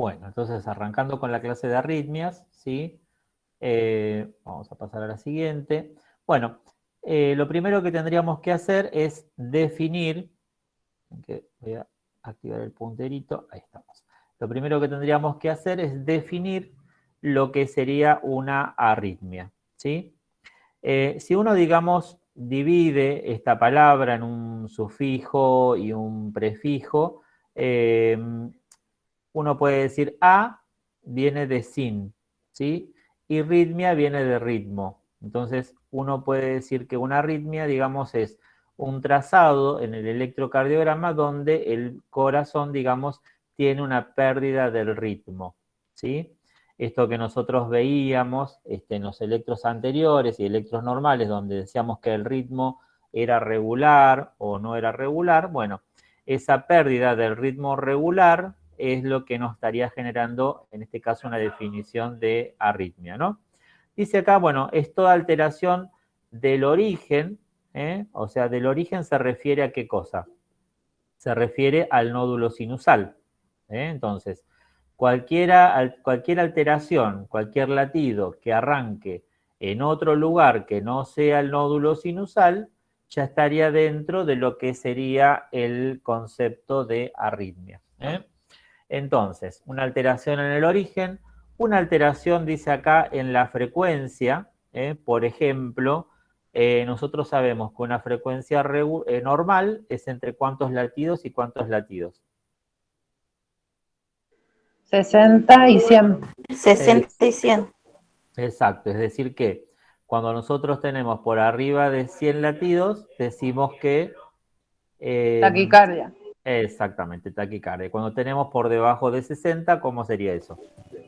Bueno, entonces arrancando con la clase de arritmias, ¿sí? Vamos a pasar a la siguiente. Bueno, lo primero que tendríamos que hacer es definir, que voy a activar el punterito, ahí estamos. Lo primero que tendríamos que hacer es definir lo que sería una arritmia, ¿sí? Si uno, digamos, divide esta palabra en un sufijo y un prefijo, uno puede decir a viene de sin, ¿sí? Y ritmia viene de ritmo. Entonces, uno puede decir que una arritmia, digamos, es un trazado en el electrocardiograma donde el corazón, digamos, tiene una pérdida del ritmo, ¿sí? Esto que nosotros veíamos en los electros anteriores y electros normales, donde decíamos que el ritmo era regular o no era regular, bueno, esa pérdida del ritmo regular es lo que nos estaría generando, en este caso, una definición de arritmia, ¿no? Dice acá, bueno, es toda alteración del origen, o sea, del origen se refiere a qué cosa? Se refiere al nódulo sinusal. Entonces, cualquier alteración, cualquier latido que arranque en otro lugar que no sea el nódulo sinusal, ya estaría dentro de lo que sería el concepto de arritmia. Entonces, una alteración en el origen, una alteración, dice acá, en la frecuencia. Por ejemplo, nosotros sabemos que una frecuencia normal es entre cuántos latidos y cuántos latidos. 60 y 100. 60 y 100. Exacto, es decir que cuando nosotros tenemos por arriba de 100 latidos, decimos que... Taquicardia. Exactamente, taquicardia. Cuando tenemos por debajo de 60, ¿cómo sería eso?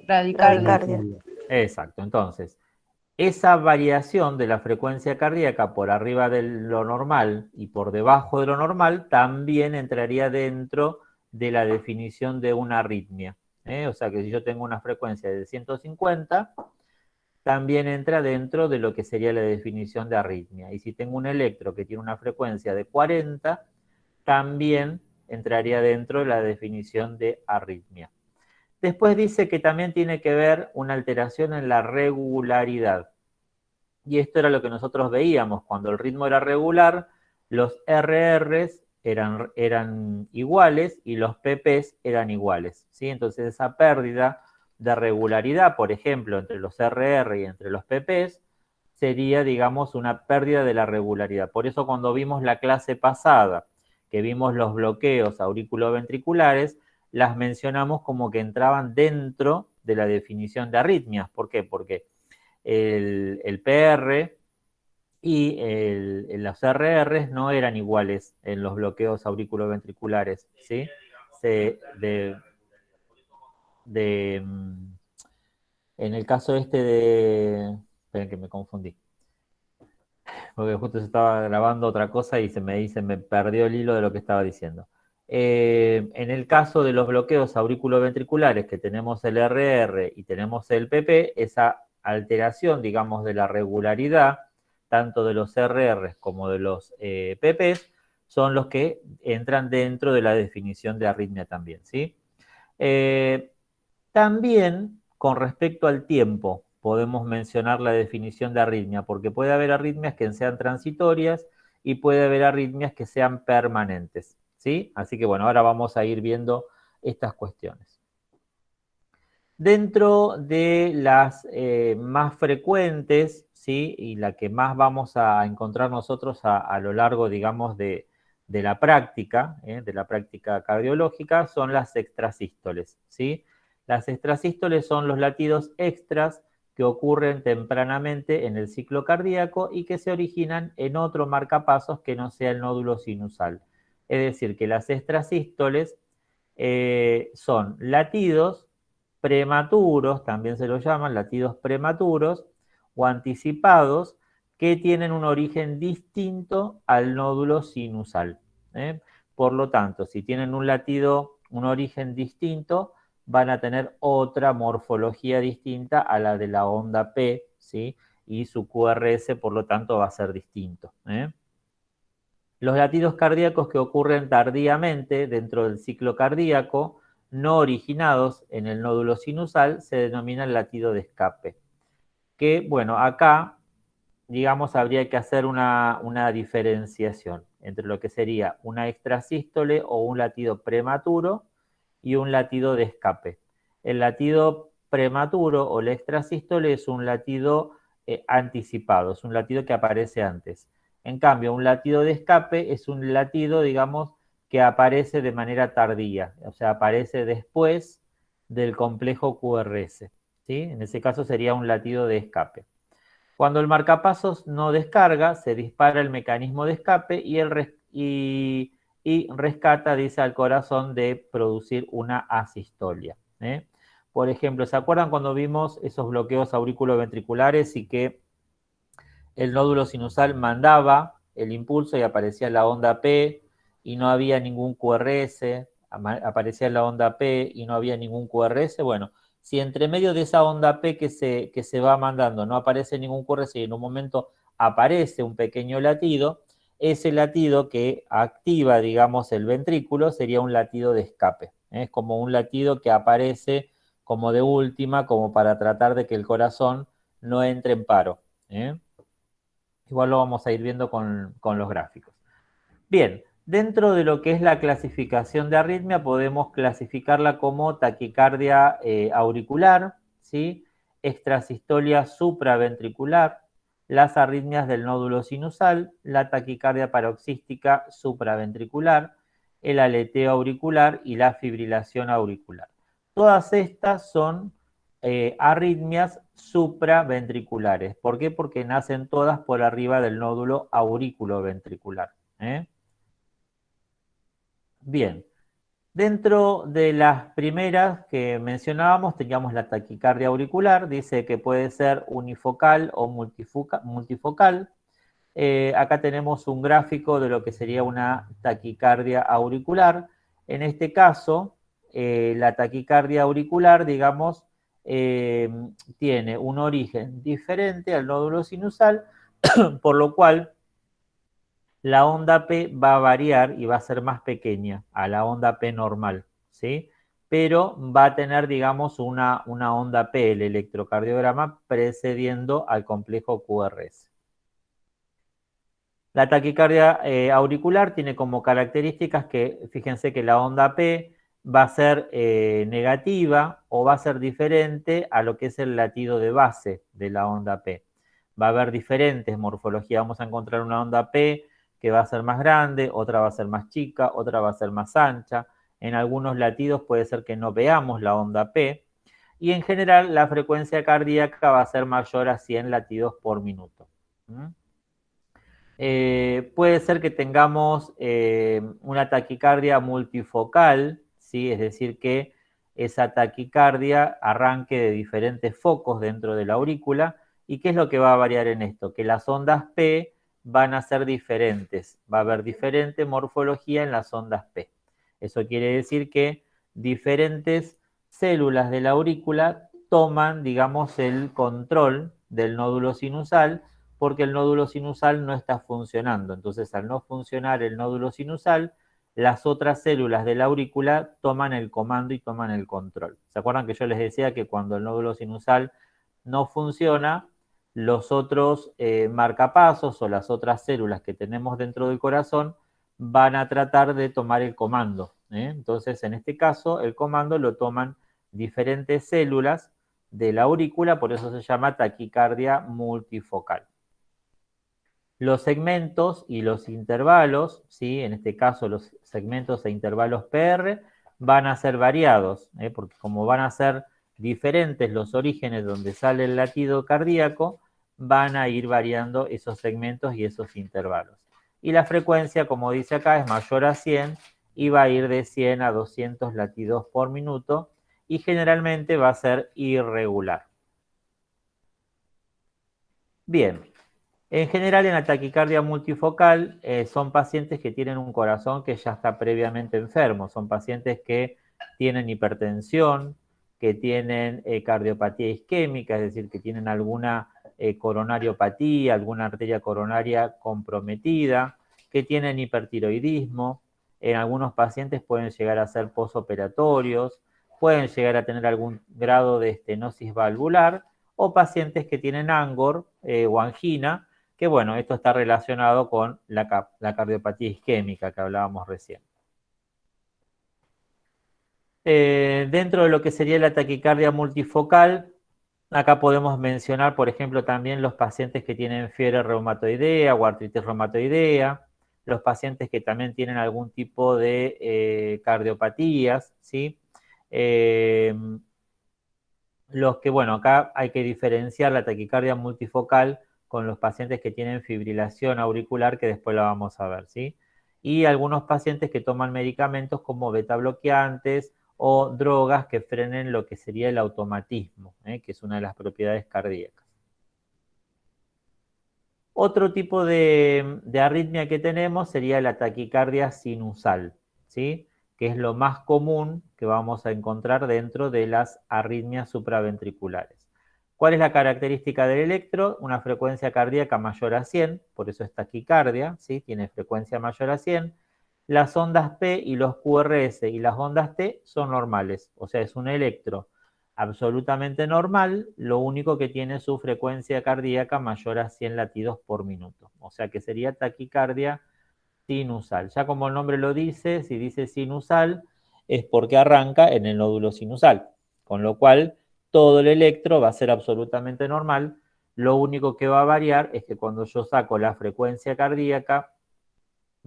Bradicardia. Exacto, entonces, esa variación de la frecuencia cardíaca por arriba de lo normal y por debajo de lo normal también entraría dentro de la definición de una arritmia. O sea que si yo tengo una frecuencia de 150, también entra dentro de lo que sería la definición de arritmia. Y si tengo un electro que tiene una frecuencia de 40, también entraría dentro de la definición de arritmia. Después dice que también tiene que ver una alteración en la regularidad. Y esto era lo que nosotros veíamos. Cuando el ritmo era regular, los RRs eran iguales y los PPs eran iguales, ¿sí? Entonces esa pérdida de regularidad, por ejemplo, entre los RR y entre los PPs, sería, digamos, una pérdida de la regularidad. Por eso cuando vimos la clase pasada, que vimos los bloqueos auriculoventriculares, las mencionamos como que entraban dentro de la definición de arritmias. ¿Por qué? Porque el PR y los RRs no eran iguales en los bloqueos auriculoventriculares, ¿sí? En el caso esperen que me confundí, porque justo se estaba grabando otra cosa y se me perdió el hilo de lo que estaba diciendo. En el caso de los bloqueos auriculoventriculares, que tenemos el RR y tenemos el PP, esa alteración, digamos, de la regularidad, tanto de los RR como de los PPs, son los que entran dentro de la definición de arritmia también, ¿sí? También, con respecto al tiempo, podemos mencionar la definición de arritmia, porque puede haber arritmias que sean transitorias y puede haber arritmias que sean permanentes, ¿sí? Así que bueno, ahora vamos a ir viendo estas cuestiones. Dentro de las más frecuentes, ¿sí? Y la que más vamos a encontrar nosotros a lo largo, digamos, de la práctica cardiológica, son las extrasístoles, ¿sí? Las extrasístoles son los latidos extras que ocurren tempranamente en el ciclo cardíaco y que se originan en otro marcapasos que no sea el nódulo sinusal. Es decir, que las extrasístoles son latidos prematuros, también se los llaman latidos prematuros o anticipados, que tienen un origen distinto al nódulo sinusal. Por lo tanto, si tienen un latido, un origen distinto, van a tener otra morfología distinta a la de la onda P, ¿sí? Y su QRS, por lo tanto, va a ser distinto. Los latidos cardíacos que ocurren tardíamente dentro del ciclo cardíaco no originados en el nódulo sinusal se denomina el latido de escape. Que, bueno, acá, digamos, habría que hacer una diferenciación entre lo que sería una extrasístole o un latido prematuro y un latido de escape. El latido prematuro o la extrasístole es un latido anticipado, es un latido que aparece antes. En cambio, un latido de escape es un latido, digamos, que aparece de manera tardía, o sea, aparece después del complejo QRS, ¿sí? En ese caso sería un latido de escape. Cuando el marcapasos no descarga, se dispara el mecanismo de escape y rescata, dice, al corazón de producir una asistolia. Por ejemplo, ¿se acuerdan cuando vimos esos bloqueos auriculoventriculares y que el nódulo sinusal mandaba el impulso y aparecía la onda P y no había ningún QRS, aparecía la onda P y no había ningún QRS? Bueno, si entre medio de esa onda P que se va mandando no aparece ningún QRS y en un momento aparece un pequeño latido, ese latido que activa, digamos, el ventrículo sería un latido de escape. Es como un latido que aparece como de última, como para tratar de que el corazón no entre en paro. Igual lo vamos a ir viendo con los gráficos. Bien, dentro de lo que es la clasificación de arritmia, podemos clasificarla como taquicardia auricular, ¿sí? Extrasistolia supraventricular, las arritmias del nódulo sinusal, la taquicardia paroxística supraventricular, el aleteo auricular y la fibrilación auricular. Todas estas son arritmias supraventriculares. ¿Por qué? Porque nacen todas por arriba del nódulo auriculoventricular. Bien, dentro de las primeras que mencionábamos teníamos la taquicardia auricular, dice que puede ser unifocal o multifocal. Acá tenemos un gráfico de lo que sería una taquicardia auricular. En este caso, la taquicardia auricular, digamos, tiene un origen diferente al nódulo sinusal, por lo cual la onda P va a variar y va a ser más pequeña a la onda P normal, ¿sí? Pero va a tener, digamos, una onda P, el electrocardiograma, precediendo al complejo QRS. La taquicardia auricular tiene como características que, fíjense que la onda P va a ser negativa o va a ser diferente a lo que es el latido de base de la onda P. Va a haber diferentes morfologías. Vamos a encontrar una onda P que va a ser más grande, otra va a ser más chica, otra va a ser más ancha. En algunos latidos puede ser que no veamos la onda P. Y en general la frecuencia cardíaca va a ser mayor a 100 latidos por minuto. Puede ser que tengamos una taquicardia multifocal, ¿sí? Es decir, que esa taquicardia arranque de diferentes focos dentro de la aurícula. ¿Y qué es lo que va a variar en esto? Que las ondas P van a ser diferentes. Va a haber diferente morfología en las ondas P. Eso quiere decir que diferentes células de la aurícula toman, digamos, el control del nódulo sinusal, porque el nódulo sinusal no está funcionando. Entonces, al no funcionar el nódulo sinusal, las otras células de la aurícula toman el comando y toman el control. ¿Se acuerdan que yo les decía que cuando el nódulo sinusal no funciona, los otros marcapasos o las otras células que tenemos dentro del corazón van a tratar de tomar el comando? Entonces, en este caso, el comando lo toman diferentes células de la aurícula, por eso se llama taquicardia multifocal. Los segmentos y los intervalos, ¿sí? En este caso los segmentos e intervalos PR, van a ser variados, porque como van a ser diferentes los orígenes donde sale el latido cardíaco, van a ir variando esos segmentos y esos intervalos. Y la frecuencia, como dice acá, es mayor a 100 y va a ir de 100 a 200 latidos por minuto y generalmente va a ser irregular. Bien. En general, en la taquicardia multifocal son pacientes que tienen un corazón que ya está previamente enfermo, son pacientes que tienen hipertensión, que tienen cardiopatía isquémica, es decir, que tienen alguna coronariopatía, alguna arteria coronaria comprometida, que tienen hipertiroidismo. En algunos pacientes pueden llegar a ser posoperatorios, pueden llegar a tener algún grado de estenosis valvular, o pacientes que tienen angor o angina, que bueno, esto está relacionado con la cardiopatía isquémica que hablábamos recién. Dentro de lo que sería la taquicardia multifocal, acá podemos mencionar, por ejemplo, también los pacientes que tienen fiebre reumatoidea o artritis reumatoidea, los pacientes que también tienen algún tipo de cardiopatías, ¿sí? Los que, bueno, acá hay que diferenciar la taquicardia multifocal con los pacientes que tienen fibrilación auricular, que después la vamos a ver, ¿sí? Y algunos pacientes que toman medicamentos como beta bloqueantes o drogas que frenen lo que sería el automatismo, que es una de las propiedades cardíacas. Otro tipo de arritmia que tenemos sería la taquicardia sinusal, ¿sí? Que es lo más común que vamos a encontrar dentro de las arritmias supraventriculares. ¿Cuál es la característica del electro? Una frecuencia cardíaca mayor a 100, por eso es taquicardia, ¿sí? Tiene frecuencia mayor a 100. Las ondas P y los QRS y las ondas T son normales, o sea, es un electro absolutamente normal, lo único que tiene su frecuencia cardíaca mayor a 100 latidos por minuto, o sea que sería taquicardia sinusal. Ya como el nombre lo dice, si dice sinusal, es porque arranca en el nódulo sinusal, con lo cual todo el electro va a ser absolutamente normal, lo único que va a variar es que cuando yo saco la frecuencia cardíaca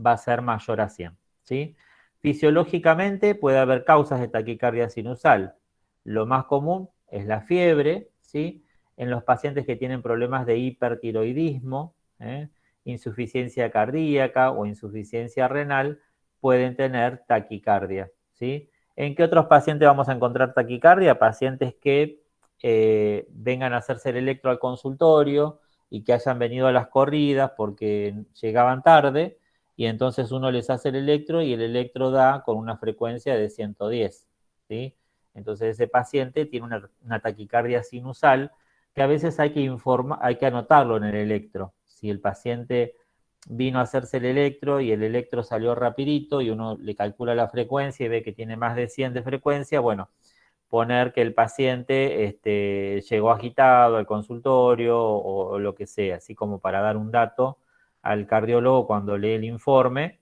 va a ser mayor a 100, ¿sí? Fisiológicamente puede haber causas de taquicardia sinusal. Lo más común es la fiebre, ¿sí? En los pacientes que tienen problemas de hipertiroidismo, insuficiencia cardíaca o insuficiencia renal, pueden tener taquicardia, ¿sí? ¿En qué otros pacientes vamos a encontrar taquicardia? Pacientes que vengan a hacerse el electro al consultorio y que hayan venido a las corridas porque llegaban tarde, y entonces uno les hace el electro y el electro da con una frecuencia de 110, ¿sí? Entonces ese paciente tiene una taquicardia sinusal que a veces hay que anotarlo en el electro. Si el paciente vino a hacerse el electro y el electro salió rapidito y uno le calcula la frecuencia y ve que tiene más de 100 de frecuencia, bueno, poner que el paciente llegó agitado al consultorio o lo que sea, así como para dar un dato al cardiólogo cuando lee el informe,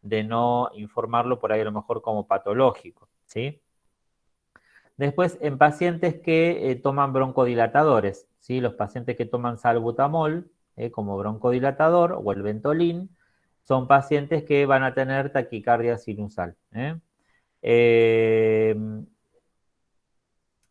de no informarlo por ahí a lo mejor como patológico, ¿sí? Después, en pacientes que toman broncodilatadores, ¿sí? Los pacientes que toman salbutamol como broncodilatador o el Ventolin, son pacientes que van a tener taquicardia sinusal.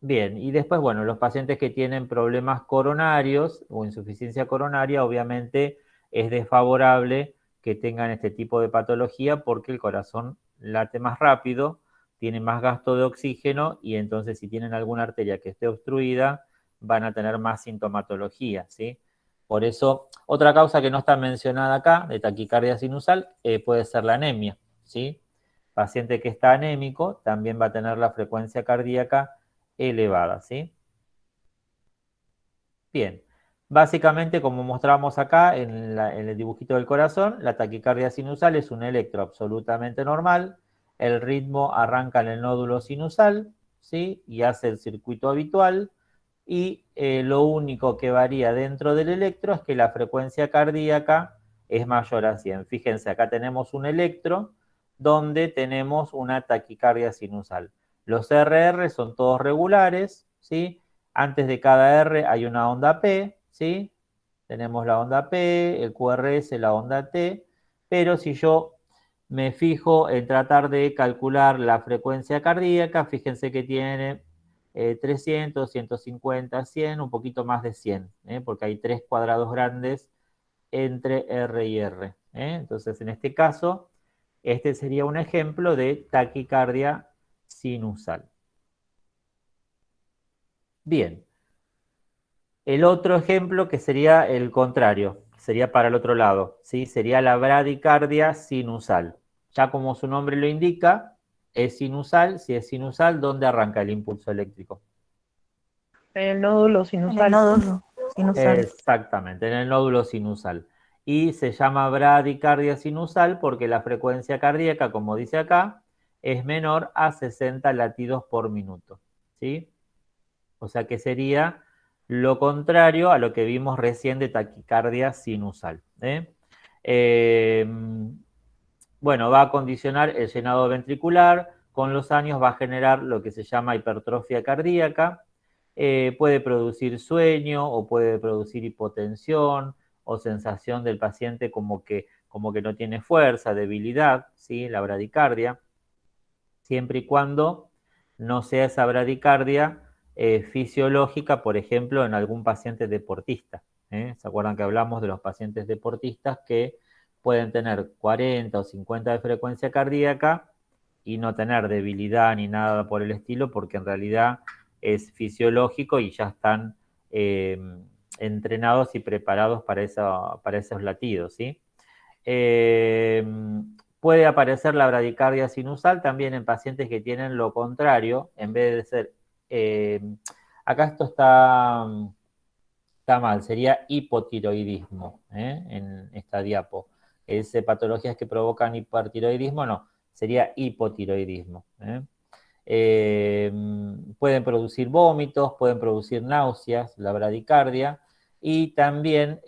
Bien, y después, bueno, los pacientes que tienen problemas coronarios o insuficiencia coronaria, obviamente es desfavorable que tengan este tipo de patología porque el corazón late más rápido, tiene más gasto de oxígeno y entonces si tienen alguna arteria que esté obstruida, van a tener más sintomatología, ¿sí? Por eso, otra causa que no está mencionada acá, de taquicardia sinusal, puede ser la anemia, ¿sí? Paciente que está anémico también va a tener la frecuencia cardíaca elevada, ¿sí? Bien, básicamente como mostramos acá en el dibujito del corazón, la taquicardia sinusal es un electro absolutamente normal, el ritmo arranca en el nódulo sinusal, ¿sí? Y hace el circuito habitual, y lo único que varía dentro del electro es que la frecuencia cardíaca es mayor a 100. Fíjense, acá tenemos un electro donde tenemos una taquicardia sinusal. Los RR son todos regulares, ¿sí? Antes de cada R hay una onda P, ¿sí? Tenemos la onda P, el QRS, la onda T, pero si yo me fijo en tratar de calcular la frecuencia cardíaca, fíjense que tiene 300, 150, 100, un poquito más de 100, porque hay 3 cuadrados grandes entre R y R. Entonces, en este caso, este sería un ejemplo de taquicardia sinusal. Bien. El otro ejemplo que sería el contrario, sería para el otro lado, ¿sí? Sería la bradicardia sinusal. Ya como su nombre lo indica, es sinusal. Si es sinusal, ¿dónde arranca el impulso eléctrico? En el nódulo En sinusal. el nódulo sinusal. Exactamente, en el nódulo sinusal. Y se llama bradicardia sinusal porque la frecuencia cardíaca, como dice acá, es menor a 60 latidos por minuto, ¿sí? O sea que sería lo contrario a lo que vimos recién de taquicardia sinusal. Bueno, va a condicionar el llenado ventricular, con los años va a generar lo que se llama hipertrofia cardíaca, puede producir sueño o puede producir hipotensión o sensación del paciente como que no tiene fuerza, debilidad, ¿sí? La bradicardia, siempre y cuando no sea esa bradicardia fisiológica, por ejemplo, en algún paciente deportista. ¿Se acuerdan que hablamos de los pacientes deportistas que pueden tener 40 o 50 de frecuencia cardíaca y no tener debilidad ni nada por el estilo, porque en realidad es fisiológico y ya están entrenados y preparados para esos latidos, ¿sí? Puede aparecer la bradicardia sinusal también en pacientes que tienen lo contrario, en vez de ser... acá esto está mal, sería hipotiroidismo en esta diapo. Es patologías que provocan hipertiroidismo, no, sería hipotiroidismo. Pueden producir vómitos, pueden producir náuseas, la bradicardia, y también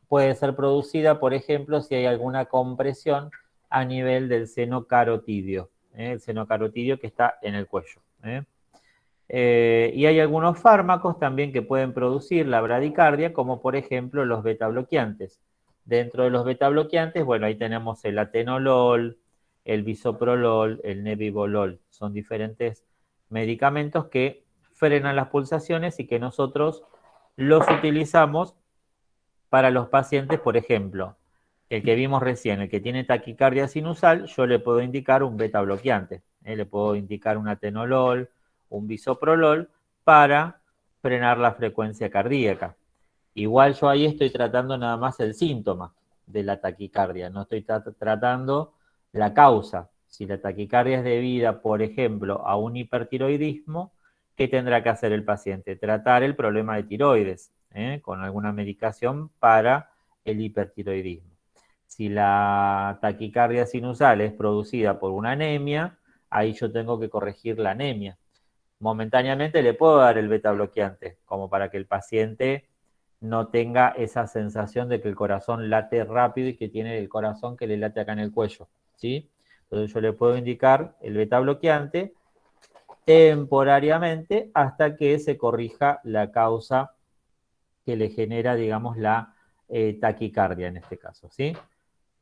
puede ser producida, por ejemplo, si hay alguna compresión a nivel del seno carotidio, el seno carotidio que está en el cuello. Y hay algunos fármacos también que pueden producir la bradicardia, como por ejemplo los betabloqueantes. Dentro de los betabloqueantes, bueno, ahí tenemos el atenolol, el bisoprolol, el nebivolol. Son diferentes medicamentos que frenan las pulsaciones y que nosotros los utilizamos para los pacientes, por ejemplo, el que vimos recién, el que tiene taquicardia sinusal, yo le puedo indicar un beta bloqueante, le puedo indicar un atenolol, un bisoprolol para frenar la frecuencia cardíaca. Igual yo ahí estoy tratando nada más el síntoma de la taquicardia, no estoy tratando la causa. Si la taquicardia es debida, por ejemplo, a un hipertiroidismo, ¿qué tendrá que hacer el paciente? Tratar el problema de tiroides con alguna medicación para el hipertiroidismo. Si la taquicardia sinusal es producida por una anemia, ahí yo tengo que corregir la anemia. Momentáneamente le puedo dar el beta bloqueante, como para que el paciente no tenga esa sensación de que el corazón late rápido y que tiene el corazón que le late acá en el cuello, ¿sí? Entonces yo le puedo indicar el beta bloqueante temporariamente hasta que se corrija la causa que le genera, digamos, la taquicardia en este caso, ¿sí?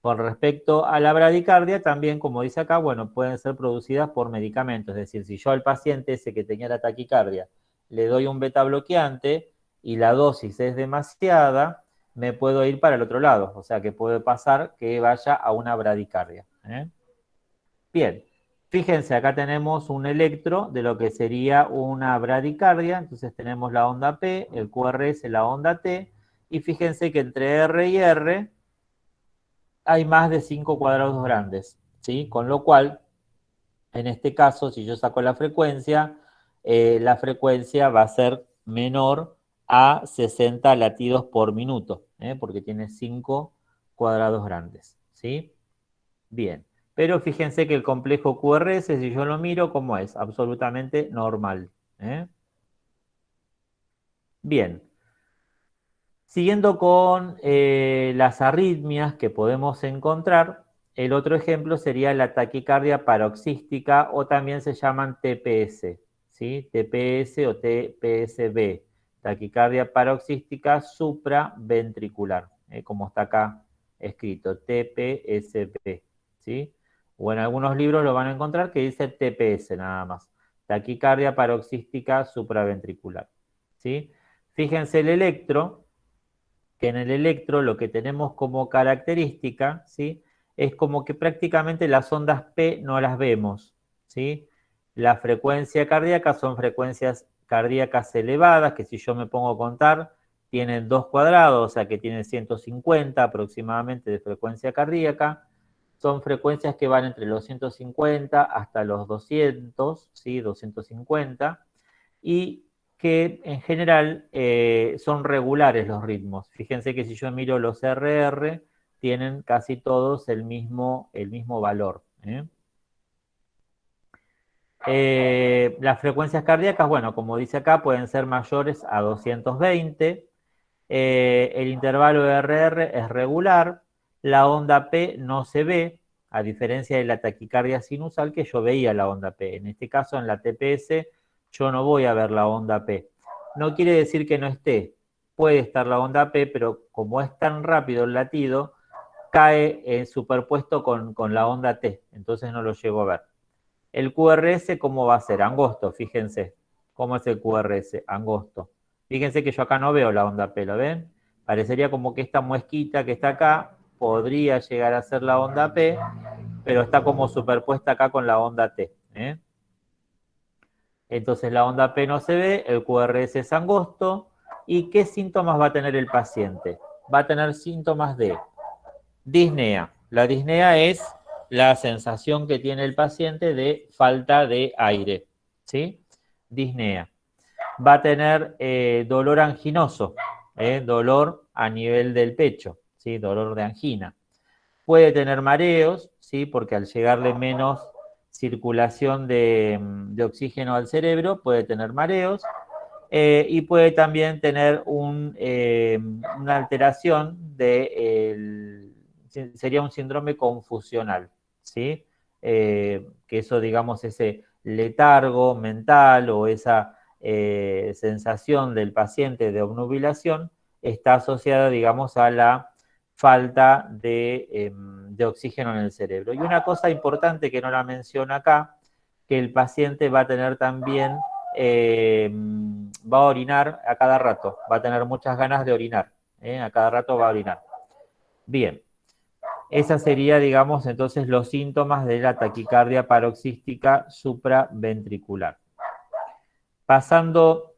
Con respecto a la bradicardia, también, como dice acá, bueno, pueden ser producidas por medicamentos. Es decir, si yo al paciente ese que tenía la taquicardia le doy un beta bloqueante y la dosis es demasiada, me puedo ir para el otro lado. O sea, que puede pasar que vaya a una bradicardia. Bien, fíjense, acá tenemos un electro de lo que sería una bradicardia. Entonces tenemos la onda P, el QRS, la onda T. Y fíjense que entre R y R hay más de 5 cuadrados grandes, ¿sí? Con lo cual, en este caso, si yo saco la frecuencia va a ser menor a 60 latidos por minuto, porque tiene 5 cuadrados grandes, ¿sí? Bien, pero fíjense que el complejo QRS, si yo lo miro, ¿cómo es? Absolutamente normal. Bien. Siguiendo con las arritmias que podemos encontrar, el otro ejemplo sería la taquicardia paroxística o también se llaman TPS, ¿sí? TPS o TPSB, taquicardia paroxística supraventricular, como está acá escrito, TPSB, ¿sí? O en algunos libros lo van a encontrar que dice TPS nada más, taquicardia paroxística supraventricular, ¿sí? Fíjense el electro, que en el electro lo que tenemos como característica, ¿sí? Es como que prácticamente las ondas P no las vemos, ¿sí? La frecuencia cardíaca son frecuencias cardíacas elevadas, que si yo me pongo a contar, tienen 2 cuadrados, o sea que tienen 150 aproximadamente de frecuencia cardíaca. Son frecuencias que van entre los 150 hasta los 200, ¿sí? 250. Y que en general son regulares los ritmos. Fíjense que si yo miro los RR, tienen casi todos el mismo valor. Las frecuencias cardíacas, bueno, como dice acá, pueden ser mayores a 220. El intervalo de RR es regular. La onda P no se ve, a diferencia de la taquicardia sinusal, que yo veía la onda P. En este caso, en la TPS, yo no voy a ver la onda P. No quiere decir que no esté. Puede estar la onda P, pero como es tan rápido el latido, cae superpuesto con la onda T. Entonces no lo llego a ver. El QRS, ¿cómo va a ser? Angosto, fíjense. ¿Cómo es el QRS? Angosto. Fíjense que yo acá no veo la onda P, ¿lo ven? Parecería como que esta muesquita que está acá podría llegar a ser la onda P, pero está como superpuesta acá con la onda T. Entonces la onda P no se ve, el QRS es angosto. ¿Y qué síntomas va a tener el paciente? Va a tener síntomas de disnea. La disnea es la sensación que tiene el paciente de falta de aire, ¿sí? Disnea. Va a tener dolor anginoso, dolor a nivel del pecho, ¿sí? Dolor de angina. Puede tener mareos, ¿sí? Porque al llegarle menos circulación de oxígeno al cerebro, puede tener mareos. Y puede también tener una alteración sería un síndrome confusional, ¿sí? Que eso, digamos, ese letargo mental o esa sensación del paciente de obnubilación está asociada, digamos, a la falta de oxígeno en el cerebro. Y una cosa importante que no la menciona acá, que el paciente va a tener también va a orinar a cada rato, va a tener muchas ganas de orinar, a cada rato va a orinar. Bien, esa sería, digamos, entonces los síntomas de la taquicardia paroxística supraventricular. Pasando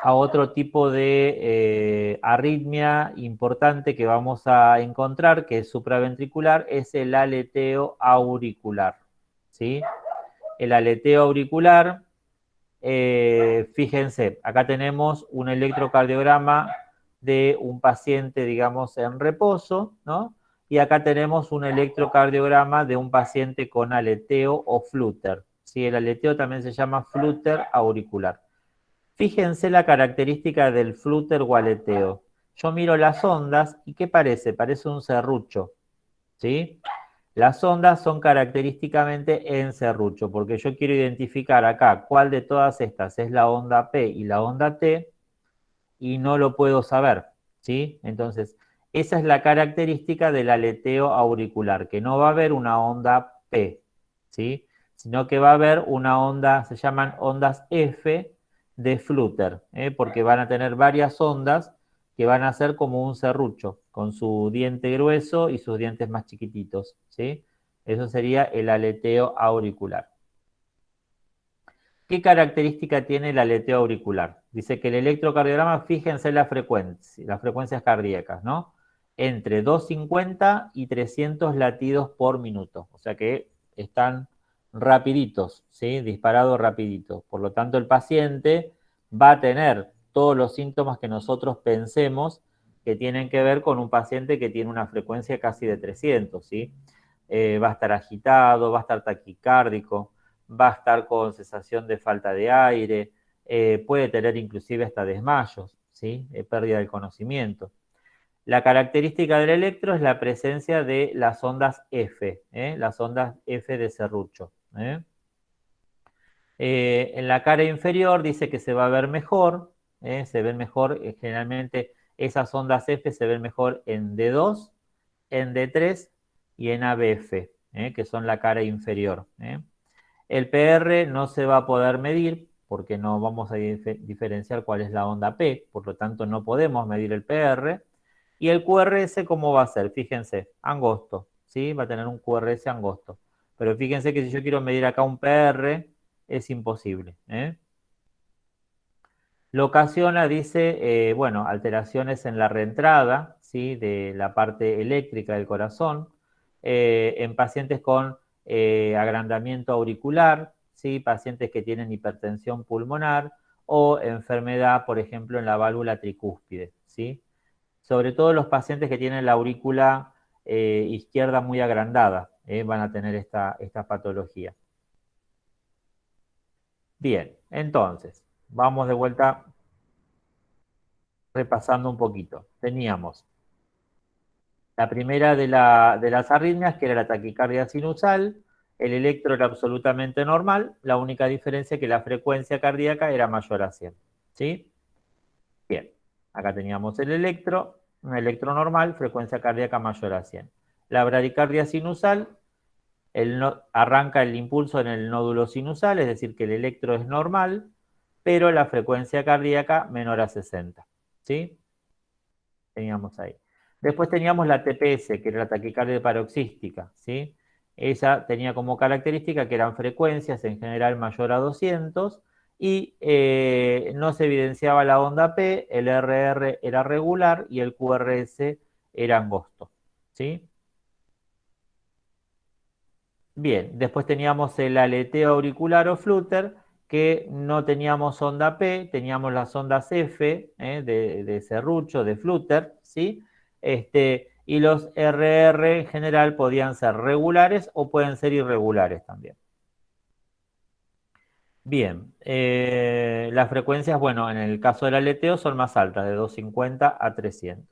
a otro tipo de arritmia importante que vamos a encontrar, que es supraventricular, es el aleteo auricular, ¿sí? El aleteo auricular, fíjense, acá tenemos un electrocardiograma de un paciente, digamos, en reposo, ¿no? Y acá tenemos un electrocardiograma de un paciente con aleteo o flutter, ¿sí? El aleteo también se llama flutter auricular. Fíjense la característica del flutter o aleteo. Yo miro las ondas y ¿qué parece? Parece un serrucho, ¿sí? Las ondas son característicamente en serrucho, porque yo quiero identificar acá cuál de todas estas es la onda P y la onda T, y no lo puedo saber, ¿sí? Entonces, esa es la característica del aleteo auricular, que no va a haber una onda P, ¿sí? Sino que va a haber una onda, se llaman ondas F de flutter, porque van a tener varias ondas que van a ser como un serrucho, con su diente grueso y sus dientes más chiquititos, ¿sí? Eso sería el aleteo auricular. ¿Qué característica tiene el aleteo auricular? Dice que el electrocardiograma, fíjense las frecuencias cardíacas, ¿no? Entre 250 y 300 latidos por minuto. O sea que están rapiditos, ¿sí? Disparados rapiditos. Por lo tanto, el paciente va a tener todos los síntomas que nosotros pensemos que tienen que ver con un paciente que tiene una frecuencia casi de 300, ¿sí? Va a estar agitado, va a estar taquicárdico, va a estar con sensación de falta de aire, puede tener inclusive hasta desmayos, ¿sí? Pérdida del conocimiento. La característica del electro es la presencia de las ondas F, las ondas F de serrucho. En la cara inferior dice que se va a ver mejor, se ven mejor, generalmente esas ondas F se ven mejor en D2, en D3 y en ABF, que son la cara inferior. El PR no se va a poder medir porque no vamos a diferenciar cuál es la onda P, por lo tanto no podemos medir el PR. Y el QRS, ¿cómo va a ser? Fíjense, angosto, ¿sí? Va a tener un QRS angosto. Pero fíjense que si yo quiero medir acá un PR, es imposible. Lo ocasiona, dice, bueno, alteraciones en la reentrada, ¿sí? De la parte eléctrica del corazón, en pacientes con agrandamiento auricular, ¿sí? Pacientes que tienen hipertensión pulmonar o enfermedad, por ejemplo, en la válvula tricúspide, ¿sí? Sobre todo los pacientes que tienen la aurícula izquierda muy agrandada, van a tener esta patología. Bien, entonces, vamos de vuelta repasando un poquito. Teníamos la primera de las arritmias, que era la taquicardia sinusal. El electro era absolutamente normal. La única diferencia es que la frecuencia cardíaca era mayor a 100. ¿Sí? Bien. Acá teníamos el electro, un electro normal, frecuencia cardíaca mayor a 100. La bradicardia sinusal, arranca el impulso en el nódulo sinusal, es decir, que el electro es normal, pero la frecuencia cardíaca menor a 60. ¿Sí? Teníamos ahí. Después teníamos la TPS, que era la taquicardia paroxística, ¿sí? Esa tenía como característica que eran frecuencias en general mayor a 200 y no se evidenciaba la onda P, el RR era regular y el QRS era angosto, ¿sí? Bien, después teníamos el aleteo auricular o flutter, que no teníamos onda P, teníamos las ondas F, de serrucho, de flutter, ¿sí? Y los RR en general podían ser regulares o pueden ser irregulares también. Bien, las frecuencias, bueno, en el caso del aleteo son más altas, de 250 a 300.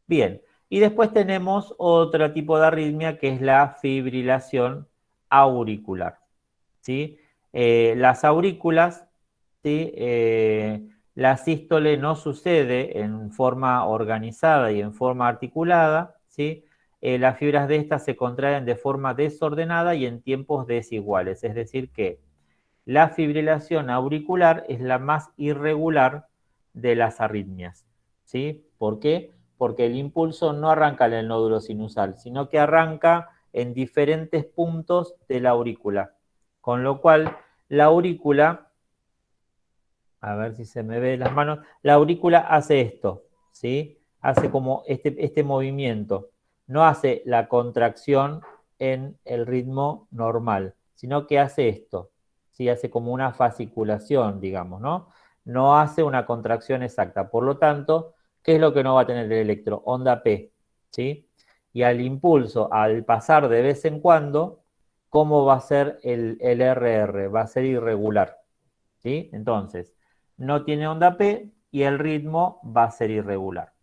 Bien, y después tenemos otro tipo de arritmia que es la fibrilación auricular, ¿sí? Las aurículas, ¿sí? La sístole no sucede en forma organizada y en forma articulada, ¿sí? Las fibras de estas se contraen de forma desordenada y en tiempos desiguales, es decir que la fibrilación auricular es la más irregular de las arritmias, ¿sí? ¿Por qué? Porque el impulso no arranca en el nódulo sinusal, sino que arranca en diferentes puntos de la aurícula. Con lo cual, la aurícula, a ver si se me ve las manos, la aurícula hace esto, ¿sí? Hace como este movimiento. No hace la contracción en el ritmo normal, sino que hace esto, ¿sí? Hace como una fasciculación, digamos, ¿no? No hace una contracción exacta. Por lo tanto, ¿qué es lo que no va a tener el electro? Onda P, ¿sí? Y al impulso, al pasar de vez en cuando, ¿cómo va a ser el RR? Va a ser irregular, ¿sí? Entonces, no tiene onda P y el ritmo va a ser irregular.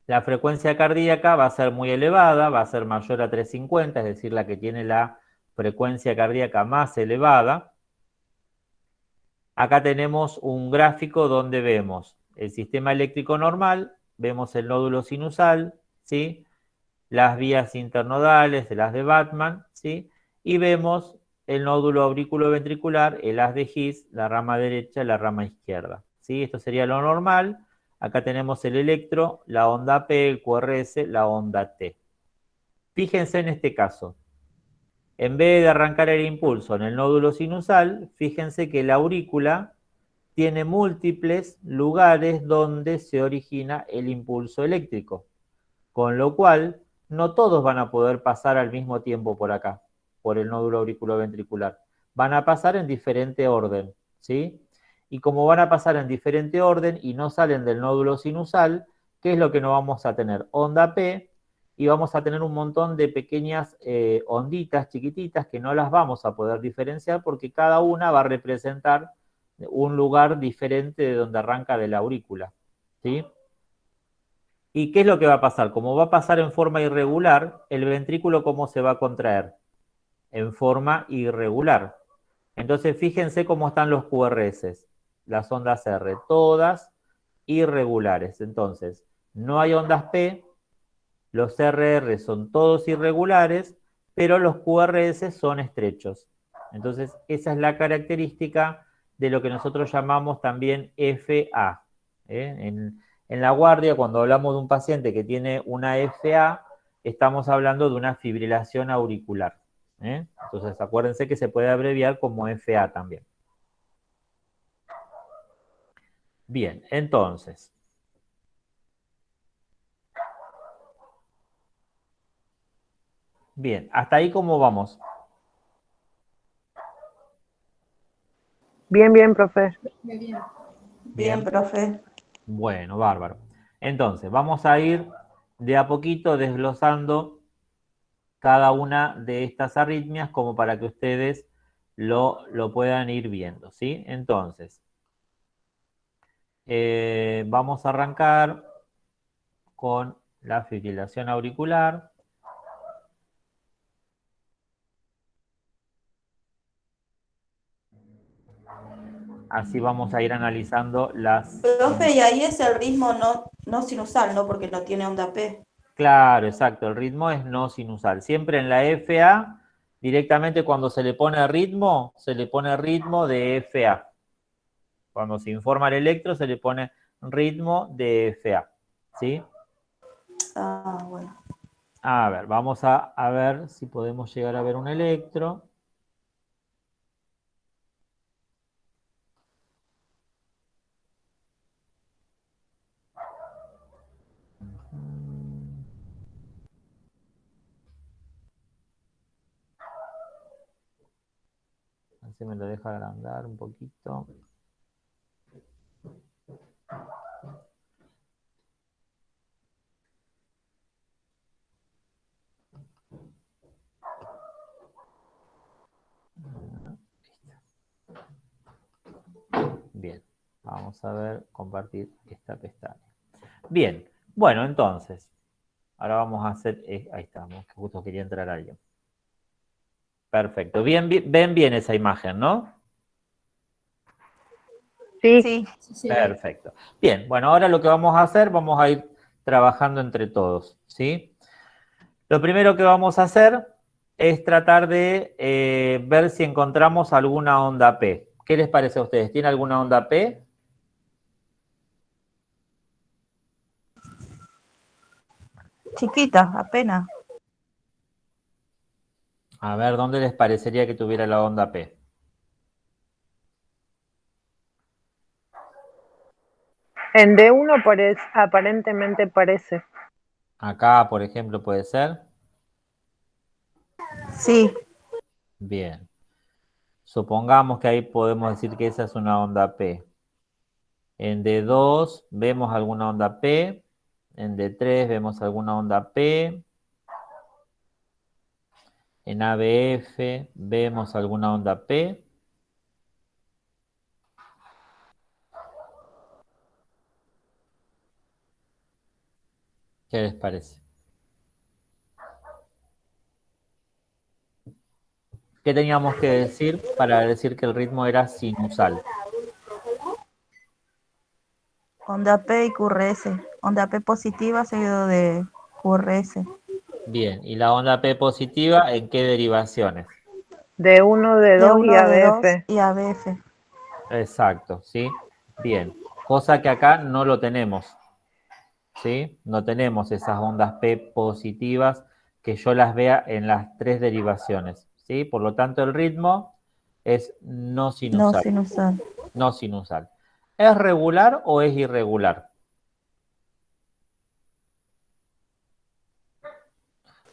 La frecuencia cardíaca va a ser muy elevada, va a ser mayor a 350, es decir, la que tiene la frecuencia cardíaca más elevada. Acá tenemos un gráfico donde vemos el sistema eléctrico normal, vemos el nódulo sinusal, ¿sí? Las vías internodales, las de Batman, ¿sí? Y vemos el nódulo auriculoventricular, el haz de His, la rama derecha y la rama izquierda, ¿sí? Esto sería lo normal. Acá tenemos el electro, la onda P, el QRS, la onda T. Fíjense en este caso. En vez de arrancar el impulso en el nódulo sinusal, fíjense que la aurícula tiene múltiples lugares donde se origina el impulso eléctrico. Con lo cual, no todos van a poder pasar al mismo tiempo por acá, por el nódulo auriculoventricular. Van a pasar en diferente orden, ¿sí? Y como van a pasar en diferente orden y no salen del nódulo sinusal, ¿qué es lo que no vamos a tener? Onda P, y vamos a tener un montón de pequeñas onditas chiquititas que no las vamos a poder diferenciar porque cada una va a representar un lugar diferente de donde arranca de la aurícula, ¿sí? ¿Y qué es lo que va a pasar? Como va a pasar en forma irregular, el ventrículo ¿cómo se va a contraer? En forma irregular. Entonces fíjense cómo están los QRS, las ondas R, todas irregulares. Entonces, no hay ondas P, los RR son todos irregulares, pero los QRS son estrechos. Entonces, esa es la característica de lo que nosotros llamamos también FA. En la guardia, cuando hablamos de un paciente que tiene una FA, estamos hablando de una fibrilación auricular. Entonces, acuérdense que se puede abreviar como FA también. Bien, entonces. Bien, hasta ahí cómo vamos. Bien, bien, profe. Bien, profe. Bueno, bárbaro. Entonces, vamos a ir de a poquito desglosando cada una de estas arritmias como para que ustedes lo puedan ir viendo, ¿sí? Entonces, vamos a arrancar con la fibrilación auricular. Así vamos a ir analizando las... Profe, y ahí es el ritmo no sinusal, ¿no? Porque no tiene onda P. Claro, exacto, el ritmo es no sinusal. Siempre en la FA, directamente cuando se le pone ritmo de FA. Cuando se informa el electro, se le pone ritmo de FA, ¿sí? Ah, bueno. A ver, vamos a ver si podemos llegar a ver un electro. Así me lo deja agrandar un poquito. Bien, vamos a ver, compartir esta pestaña. Bien, bueno, entonces, ahora vamos a hacer, ahí estamos, que justo quería entrar alguien. Perfecto, ven bien esa imagen, ¿no? Sí. Sí. Perfecto. Bien, bueno, ahora lo que vamos a hacer, vamos a ir trabajando entre todos, ¿sí? Lo primero que vamos a hacer es tratar de ver si encontramos alguna onda P. ¿Qué les parece a ustedes? ¿Tiene alguna onda P? Chiquita, apenas. A ver, ¿dónde les parecería que tuviera la onda P? En D1 aparentemente parece. Acá, por ejemplo, puede ser. Sí. Bien. Supongamos que ahí podemos decir que esa es una onda P. En D2 vemos alguna onda P. En D3 vemos alguna onda P. En ABF vemos alguna onda P. ¿Qué les parece? ¿Qué teníamos que decir para decir que el ritmo era sinusal? Onda P y QRS. Onda P positiva seguido de QRS. Bien, ¿y la onda P positiva en qué derivaciones? D1, D2 y D1, D2 ABF. y ABF. Exacto, ¿sí? Bien, cosa que acá no lo tenemos, ¿sí? No tenemos esas ondas P positivas que yo las vea en las tres derivaciones, ¿sí? Por lo tanto, el ritmo es no No sinusal, sinusal. no sinusal. ¿Es regular o es irregular?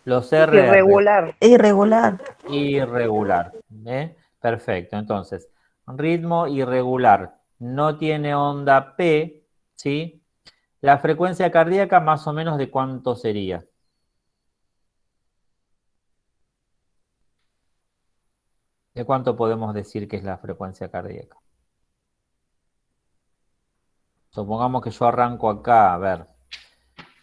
Los RR, Irregular. Irregular. irregular, ¿eh? Perfecto, entonces, ritmo irregular, no tiene onda P, ¿sí? La frecuencia cardíaca más o menos de cuánto sería. ¿De cuánto podemos decir que es la frecuencia cardíaca? Supongamos que yo arranco acá, a ver,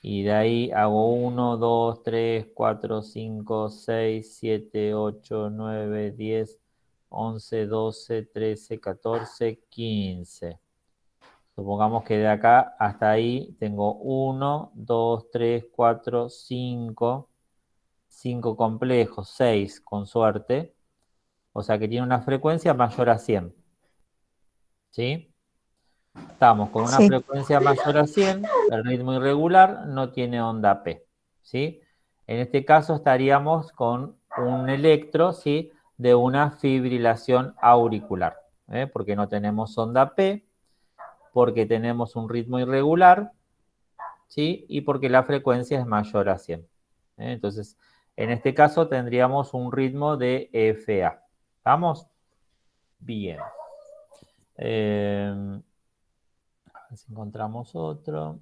y de ahí hago 1, 2, 3, 4, 5, 6, 7, 8, 9, 10, 11, 12, 13, 14, 15. Supongamos que de acá hasta ahí tengo 1, 2, 3, 4, 5, 5 complejos, 6 con suerte. O sea que tiene una frecuencia mayor a 100. ¿Sí? Estamos con una Sí. frecuencia mayor a 100, el ritmo irregular no tiene onda P. ¿Sí? En este caso estaríamos con un electro, ¿sí? De una fibrilación auricular. Porque no tenemos onda P, porque tenemos un ritmo irregular, ¿sí? Y porque la frecuencia es mayor a 100. Entonces, en este caso tendríamos un ritmo de FA. ¿Vamos? Bien. A ver si encontramos otro.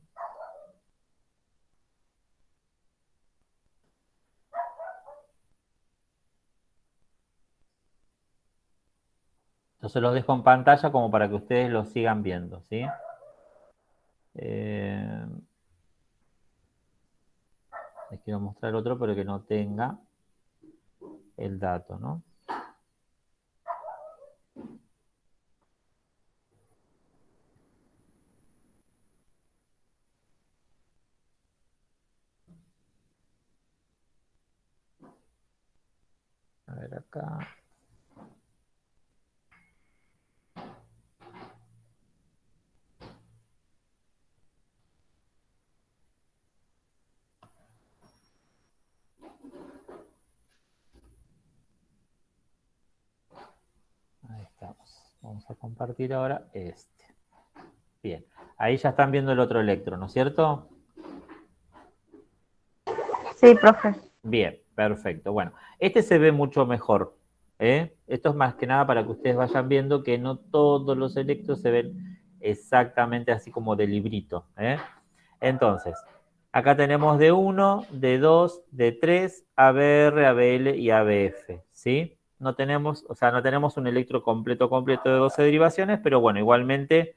Yo se los dejo en pantalla como para que ustedes los sigan viendo, ¿sí? Les quiero mostrar otro, pero que no tenga el dato, ¿no? A ver acá. Ahí estamos. Vamos a compartir ahora este. Bien. Ahí ya están viendo el otro electro, ¿no es cierto? Sí, profe. Bien, perfecto. Bueno, este se ve mucho mejor. Esto es más que nada para que ustedes vayan viendo que no todos los electros se ven exactamente así como de librito. Entonces, acá tenemos D1, D2, D3, ABR, ABL y ABF, ¿sí? No tenemos, o sea, no tenemos un electro completo de 12 derivaciones, pero bueno, igualmente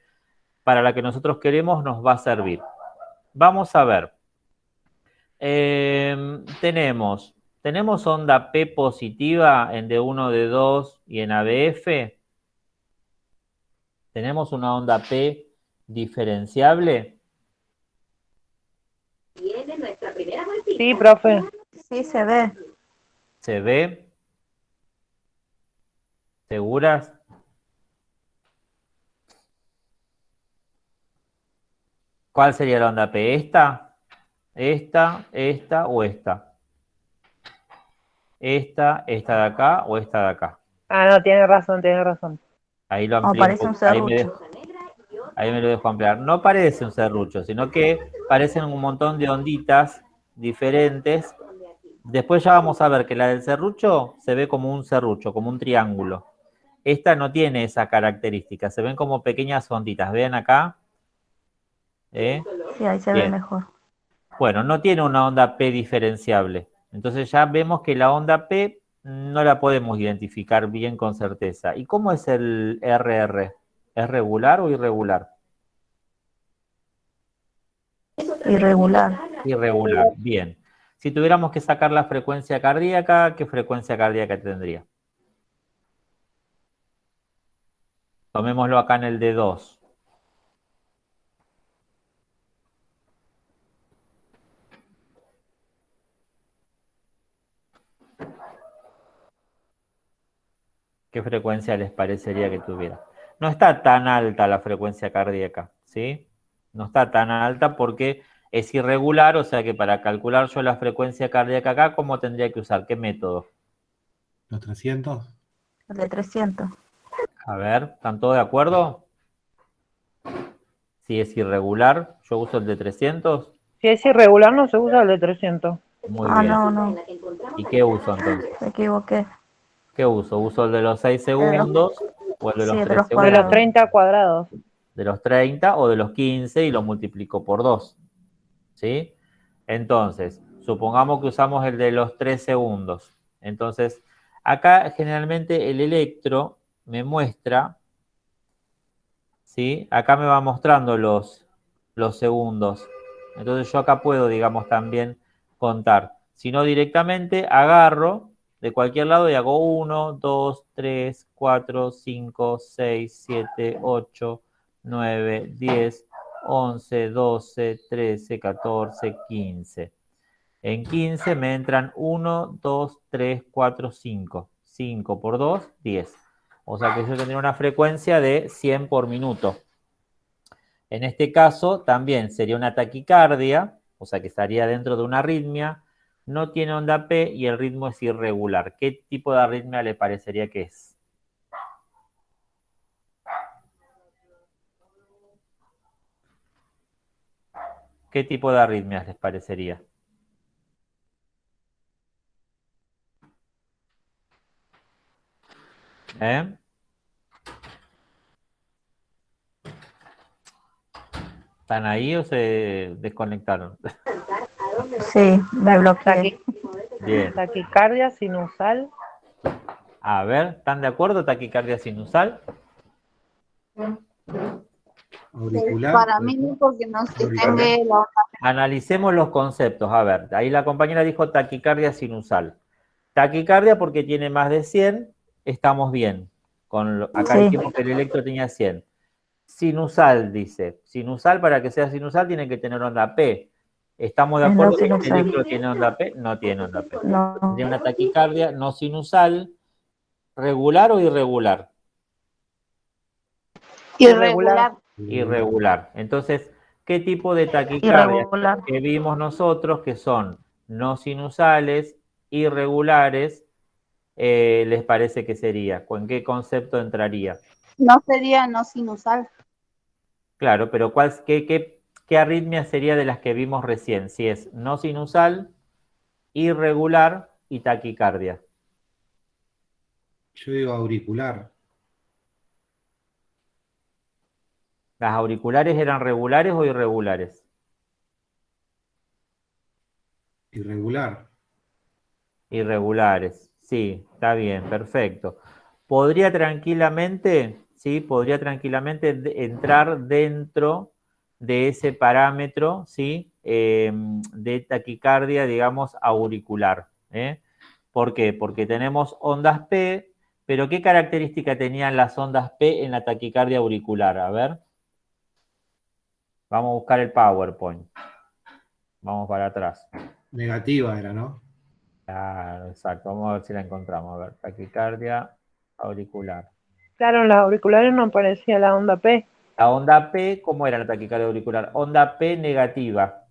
para la que nosotros queremos nos va a servir. Vamos a ver. Tenemos onda P positiva en D1, D2 y en ABF. ¿Tenemos una onda P diferenciable? Sí, profe. Sí, se ve. ¿Se ve? ¿Seguras? ¿Cuál sería la onda P? ¿Esta? ¿Esta o esta? ¿Esta de acá o esta de acá? Ah, no, tiene razón, tiene razón. Ahí lo O amplié un parece un poco. Ahí serrucho. me lo dejo ampliar. No parece un serrucho, sino que parecen un montón de onditas diferentes. Después ya vamos a ver que la del serrucho se ve como un serrucho, como un triángulo. Esta no tiene esa característica, se ven como pequeñas onditas. ¿Ven acá? Sí, ahí se ve Bien. mejor. Bueno, no tiene una onda P diferenciable. Entonces ya vemos que la onda P no la podemos identificar bien con certeza. ¿Y cómo es el RR? ¿Es regular o irregular? Irregular. Irregular, bien. Si tuviéramos que sacar la frecuencia cardíaca, ¿qué frecuencia cardíaca tendría? Tomémoslo acá en el D2. ¿Qué frecuencia les parecería que tuviera? No está tan alta la frecuencia cardíaca, ¿sí? No está tan alta porque es irregular, o sea que para calcular yo la frecuencia cardíaca acá, ¿cómo tendría que usar? ¿Qué método? ¿Los 300? El de 300. A ver, ¿están todos de acuerdo? Si es irregular, yo uso el de 300. Si es irregular, no se usa el de 300. Muy Ah, bien. no. ¿Y qué uso entonces? Me equivoqué. ¿Qué uso? ¿Uso el de los 6 segundos o el de Sí, los de 3 los De segundos? los 30 cuadrados. De los 30 o de los 15 y lo multiplico por 2. ¿Sí? Entonces, supongamos que usamos el de los 3 segundos. Entonces, acá generalmente el electro me muestra, ¿sí? Acá me va mostrando los segundos. Entonces yo acá puedo, digamos, también contar. Si no directamente, agarro de cualquier lado y hago 1, 2, 3, 4, 5, 6, 7, 8, 9, 10, 11, 12, 13, 14, 15. En 15 me entran 1, 2, 3, 4, 5. 5 por 2, 10. O sea que yo tendría una frecuencia de 100 por minuto. En este caso también sería una taquicardia, o sea que estaría dentro de una arritmia, no tiene onda P y el ritmo es irregular. ¿Qué tipo de arritmia le parecería que es? ¿Qué tipo de arritmias les parecería? ¿Están ahí o se desconectaron? Sí, me bloqueé. Bien. Taquicardia sinusal. A ver, ¿están de acuerdo? Taquicardia sinusal. Auricular. Para mí no, porque no se Auricular. tenga la onda. Analicemos los conceptos. A ver, ahí la compañera dijo taquicardia sinusal. Taquicardia porque tiene más de 100, estamos bien. Acá Sí. dijimos que el electro tenía 100. Sinusal, dice. Sinusal, para que sea sinusal, tiene que tener onda P. ¿Estamos de Es no acuerdo que este sinusal. electro tiene onda P? No tiene onda P. No. Tiene una taquicardia no sinusal, regular o irregular. Irregular. Irregular. Entonces, ¿qué tipo de taquicardia Irregular. que vimos nosotros que son no sinusales, irregulares, les parece que sería? ¿En qué concepto entraría? No sería no sinusal. Claro, pero ¿qué arritmia sería de las que vimos recién? Si es no sinusal, irregular y taquicardia. Yo digo auricular. ¿Las auriculares eran regulares o irregulares? Irregular. Irregulares, sí, está bien, perfecto. Podría tranquilamente, sí, podría tranquilamente entrar dentro de ese parámetro, sí, de taquicardia, digamos, auricular. ¿Por qué? Porque tenemos ondas P, pero ¿qué característica tenían las ondas P en la taquicardia auricular? A ver. Vamos a buscar el PowerPoint. Vamos para atrás. Negativa era, ¿no? Claro, exacto. Vamos a ver si la encontramos. A ver, taquicardia auricular. Claro, en los auriculares no aparecía la onda P. La onda P, ¿cómo era la taquicardia auricular? Onda P negativa,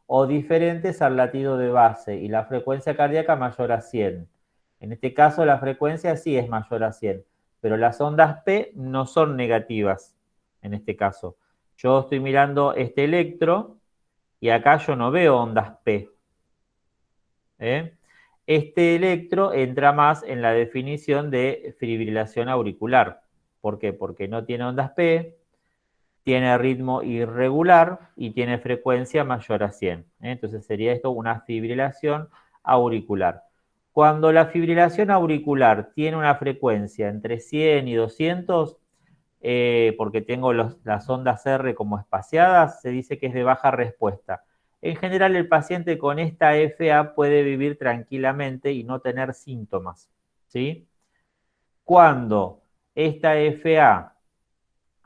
o diferentes al latido de base y la frecuencia cardíaca mayor a 100. En este caso la frecuencia sí es mayor a 100, pero las ondas P no son negativas en este caso. Yo estoy mirando este electro y acá yo no veo ondas P. Este electro entra más en la definición de fibrilación auricular. ¿Por qué? Porque no tiene ondas P, tiene ritmo irregular y tiene frecuencia mayor a 100. Entonces sería esto una fibrilación auricular. Cuando la fibrilación auricular tiene una frecuencia entre 100 y 200, porque tengo las ondas R como espaciadas, se dice que es de baja respuesta. En general, el paciente con esta FA puede vivir tranquilamente y no tener síntomas, ¿sí? Cuando esta FA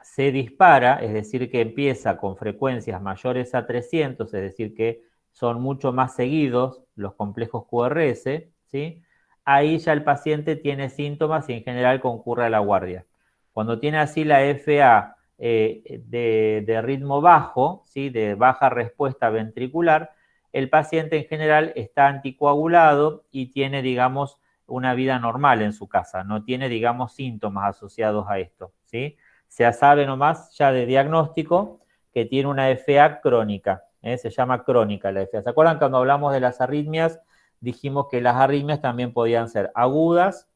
se dispara, es decir, que empieza con frecuencias mayores a 300, es decir, que son mucho más seguidos los complejos QRS, ¿sí? Ahí ya el paciente tiene síntomas y en general concurre a la guardia. Cuando tiene así la FA de ritmo bajo, ¿sí? De baja respuesta ventricular, el paciente en general está anticoagulado y tiene, digamos, una vida normal en su casa, no tiene, digamos, síntomas asociados a esto, ¿sí? Se sabe nomás ya de diagnóstico que tiene una FA crónica, se llama crónica la FA. ¿Se acuerdan cuando hablamos de las arritmias? Dijimos que las arritmias también podían ser agudas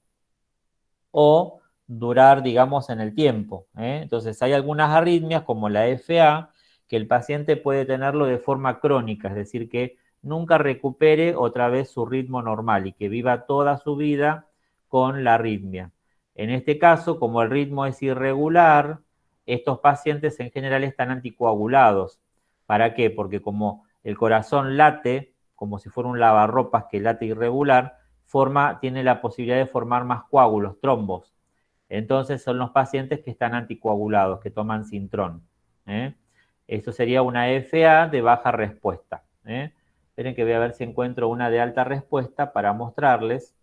o durar, digamos, en el tiempo. Entonces hay algunas arritmias como la FA que el paciente puede tenerlo de forma crónica, es decir, que nunca recupere otra vez su ritmo normal y que viva toda su vida con la arritmia. En este caso, como el ritmo es irregular, estos pacientes en general están anticoagulados. ¿Para qué? Porque como el corazón late, como si fuera un lavarropas que late irregular, tiene la posibilidad de formar más coágulos, trombos. Entonces son los pacientes que están anticoagulados, que toman Sintrón. Esto sería una FA de baja respuesta. Esperen que voy a ver si encuentro una de alta respuesta para mostrarles.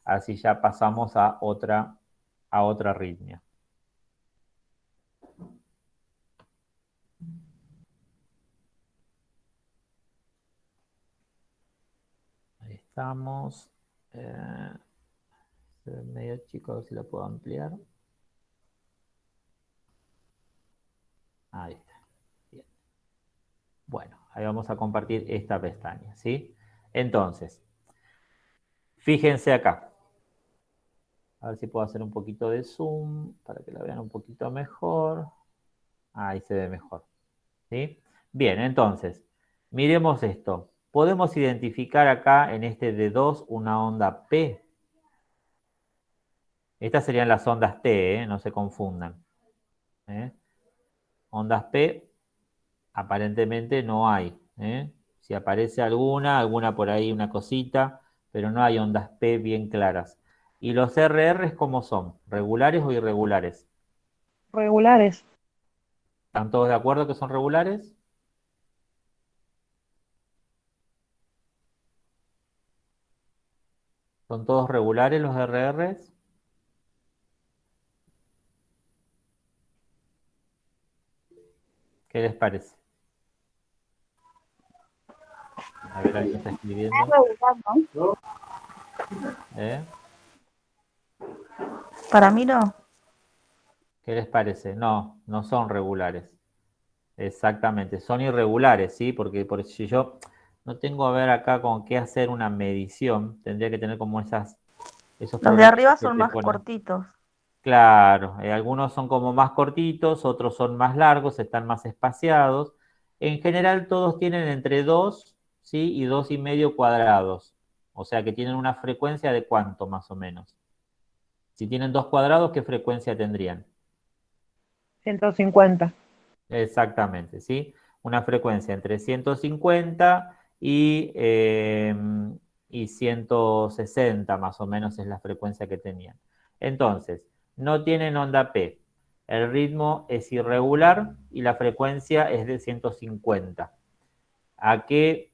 Así ya pasamos a otra arritmia. Ahí estamos. Se ve medio chico, a ver si lo puedo ampliar. Ahí está. Bien. Bueno, ahí vamos a compartir esta pestaña, ¿sí? Entonces, fíjense acá. A ver si puedo hacer un poquito de zoom para que la vean un poquito mejor. Ahí se ve mejor, ¿sí? Bien, entonces, miremos esto. Podemos identificar acá en este D2 una onda P. Estas serían las ondas T, no se confundan. ¿eh? Ondas P, aparentemente no hay, ¿eh? Si aparece alguna por ahí, una cosita, pero no hay ondas P bien claras. ¿Y los RRs cómo son? ¿Regulares o irregulares? Regulares. ¿Están todos de acuerdo que son regulares? ¿Son todos regulares los RRs? ¿Qué les parece? A ver, alguien está escribiendo. Es regular, ¿no? ¿Eh? Para mí no. ¿Qué les parece? No, no son regulares. Exactamente, son irregulares, ¿sí? Porque si yo no tengo a ver acá con qué hacer una medición, tendría que tener como esos Los de programas arriba que son te más ponen. cortitos. Claro, algunos son como más cortitos, otros son más largos, están más espaciados. En general todos tienen entre 2, ¿sí? Y 2,5 cuadrados. O sea que tienen una frecuencia de ¿cuánto más o menos? Si tienen 2 cuadrados, ¿qué frecuencia tendrían? 150. Exactamente, ¿sí? Una frecuencia entre 150 y 160 más o menos es la frecuencia que tenían. Entonces, no tienen onda P. El ritmo es irregular y la frecuencia es de 150. ¿A qué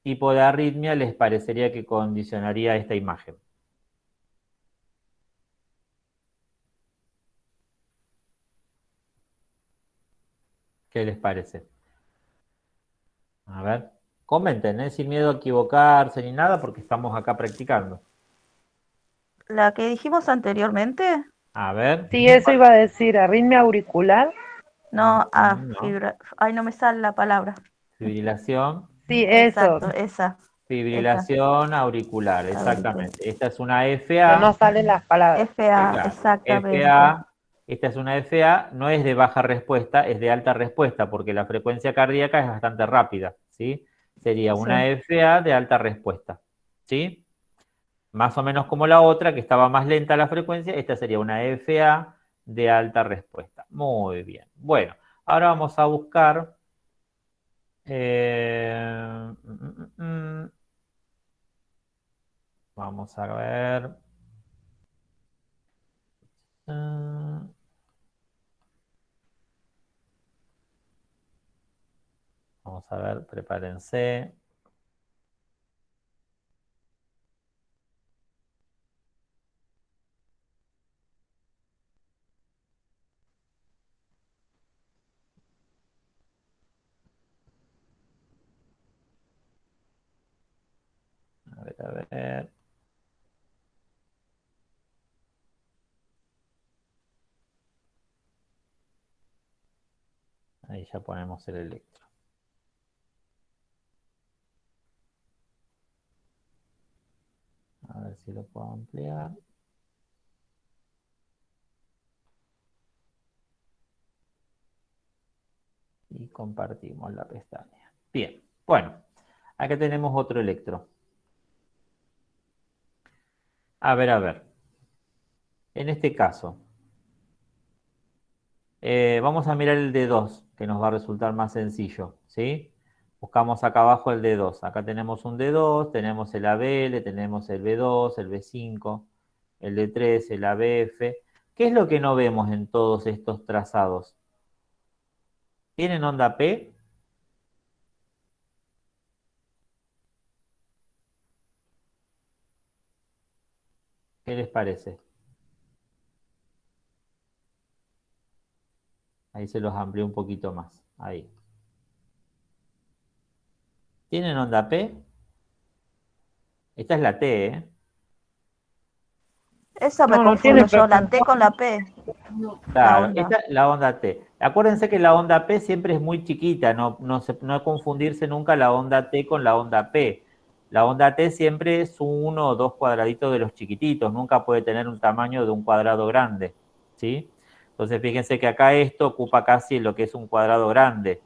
tipo de arritmia les parecería que condicionaría esta imagen? ¿Qué les parece? A ver, comenten, ¿eh? Sin miedo a equivocarse ni nada, porque estamos acá practicando. La que dijimos anteriormente, A ver. Sí, eso iba a decir, arritmia auricular. no, No. ay, no me sale la palabra. Fibrilación. Sí, eso. Exacto, esa. Fibrilación auricular, Auricular. exactamente. Esta es una Pero no FA. salen las palabras. FA, Claro, exactamente. FA. Esta es una FA, no es de baja respuesta, es de alta respuesta, porque la frecuencia cardíaca es bastante rápida, ¿sí? Sería una Sí. FA de alta respuesta, ¿sí? Más o menos como la otra, que estaba más lenta la frecuencia, esta sería una FA de alta respuesta. Muy bien. Bueno, ahora vamos a buscar. Vamos a ver. Vamos a ver, prepárense. A ver, a ver. Ahí ya ponemos el electro. A ver si lo puedo ampliar. Y compartimos la pestaña. Bien, bueno, acá tenemos otro electro. A ver, a ver. En este caso, vamos a mirar el D2, que nos va a resultar más sencillo, ¿sí? Buscamos acá abajo el D2. Acá tenemos un D2, tenemos el ABL, tenemos el B2, el B5, el D3, el ABF. ¿Qué es lo que no vemos en todos estos trazados? ¿Tienen onda P? ¿Qué les parece? Ahí se los amplié un poquito más. Ahí. ¿Tienen onda P? Esta es la T, ¿eh? Esa me No, no confundo tiene yo, la P. T con la P. La Claro, onda. esta es la onda T. Acuérdense que la onda P siempre es muy chiquita, no confundirse nunca la onda T con la onda P. La onda T siempre es 1 o 2 cuadraditos de los chiquititos, nunca puede tener un tamaño de un cuadrado grande, ¿sí? Entonces fíjense que acá esto ocupa casi lo que es un cuadrado grande.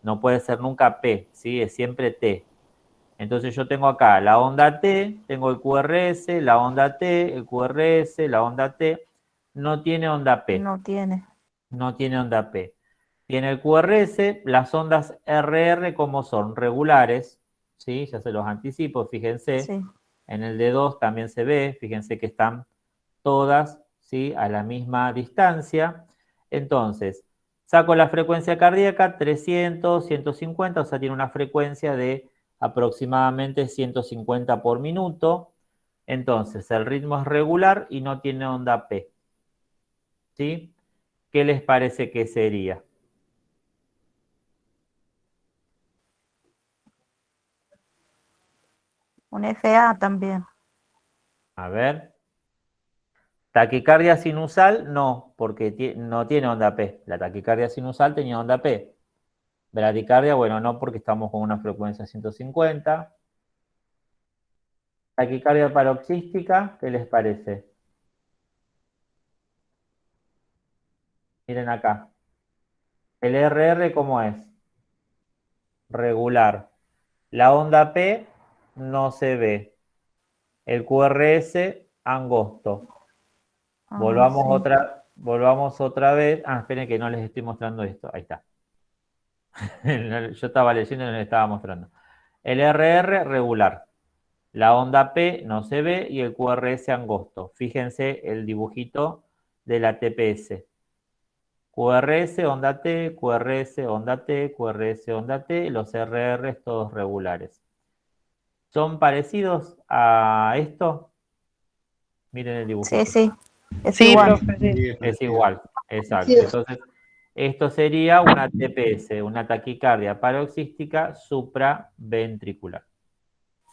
No puede ser nunca P, ¿sí? Es siempre T. Entonces yo tengo acá la onda T, tengo el QRS, la onda T, el QRS, la onda T. No tiene onda P. No tiene. no tiene onda P. Tiene el QRS, las ondas RR como son regulares, ¿sí? Ya se los anticipo, fíjense. Sí. En el D2 también se ve, fíjense que están todas, ¿sí? A la misma distancia. Entonces, saco la frecuencia cardíaca, 300, 150, o sea, tiene una frecuencia de aproximadamente 150 por minuto. Entonces, el ritmo es regular y no tiene onda P. ¿Sí? ¿Qué les parece que sería? Un FA también. A ver. Taquicardia sinusal, no, porque no tiene onda P. La taquicardia sinusal tenía onda P. Bradicardia, bueno, no, porque estamos con una frecuencia 150. Taquicardia paroxística, ¿qué les parece? Miren acá. El RR, ¿cómo es? Regular. La onda P no se ve. El QRS, angosto. Ah, Volvamos otra vez. Ah, esperen que no les estoy mostrando esto. Ahí está. Yo estaba leyendo y no les estaba mostrando. El RR regular. La onda P no se ve y el QRS angosto. Fíjense el dibujito de la TPS. QRS, onda T, QRS, onda T, QRS, onda T, los RRs todos regulares. ¿Son parecidos a esto? Miren el dibujito. sí. Es Sí, igual. profe, sí. Sí, Es parecido. igual, exacto. Sí. Entonces, esto sería una TPS, una taquicardia paroxística supraventricular.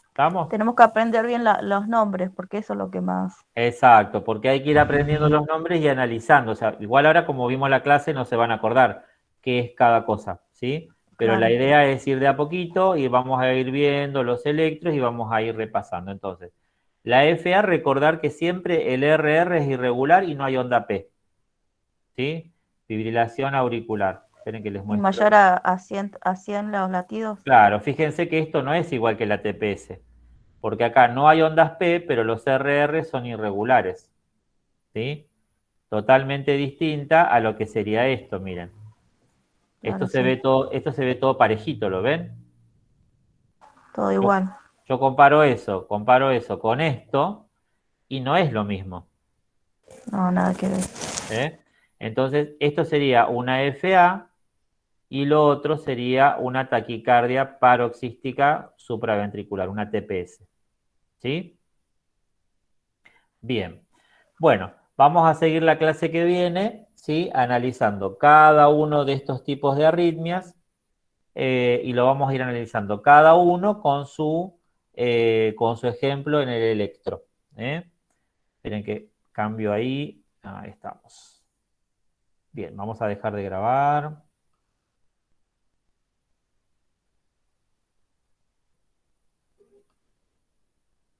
¿Estamos? Tenemos que aprender bien los nombres, porque eso es lo que más. Exacto, porque hay que ir aprendiendo los nombres y analizando. O sea, igual ahora como vimos la clase no se van a acordar qué es cada cosa, ¿sí? Pero la Claro. idea es ir de a poquito y vamos a ir viendo los electros y vamos a ir repasando. Entonces, la FA, recordar que siempre el RR es irregular y no hay onda P, ¿sí? Fibrilación auricular. Esperen que les Y muestro. mayor a 100 los latidos. Claro, fíjense que esto no es igual que la TPS, porque acá no hay ondas P, pero los RR son irregulares, ¿sí? Totalmente distinta a lo que sería esto, miren. Claro, Esto sí. esto se ve todo parejito, ¿lo ven? Todo Yo, igual. yo comparo eso con esto y no es lo mismo, No, nada que ver. ¿eh? Entonces, esto sería una FA y lo otro sería una taquicardia paroxística supraventricular, una TPS, ¿sí? Bien. Bueno, vamos a seguir la clase que viene, ¿sí? Analizando cada uno de estos tipos de arritmias y lo vamos a ir analizando cada uno con su ejemplo en el electro. Esperen que cambio ahí. Ahí estamos. Bien, vamos a dejar de grabar.